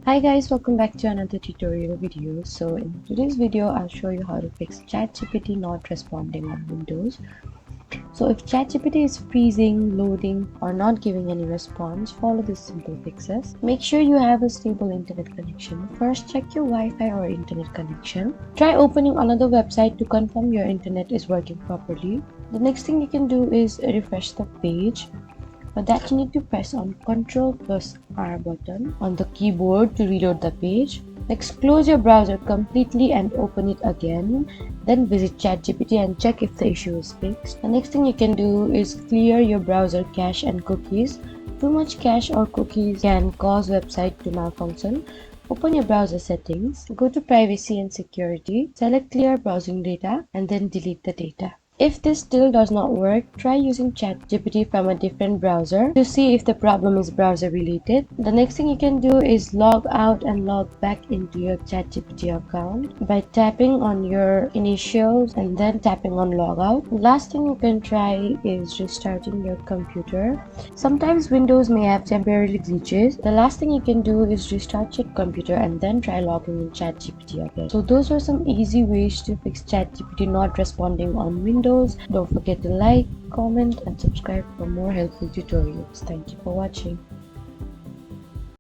Hi guys, welcome back to another tutorial video. So in today's video, I'll show you how to fix ChatGPT not responding on Windows. So if ChatGPT is freezing, loading, or not giving any response, follow these simple fixes. Make sure you have a stable internet connection. First, check your Wi-Fi or internet connection. Try opening another website to confirm your internet is working properly. The next thing you can do is refresh the page. For that, you need to press on Ctrl+R button on the keyboard to reload the page. Next, close your browser completely and open it again. Then visit ChatGPT and check if the issue is fixed. The next thing you can do is clear your browser cache and cookies. Too much cache or cookies can cause website to malfunction. Open your browser settings, go to privacy and security, select clear browsing data, and then delete the data. If this still does not work, try using ChatGPT from a different browser to see if the problem is browser related. The next thing you can do is log out and log back into your ChatGPT account by tapping on your initials and then tapping on logout. Last thing you can try is restarting your computer. Sometimes Windows may have temporary glitches. The last thing you can do is restart your computer and then try logging in ChatGPT again. So those are some easy ways to fix ChatGPT not responding on Windows. Don't forget to like, comment, and subscribe for more helpful tutorials. Thank you for watching.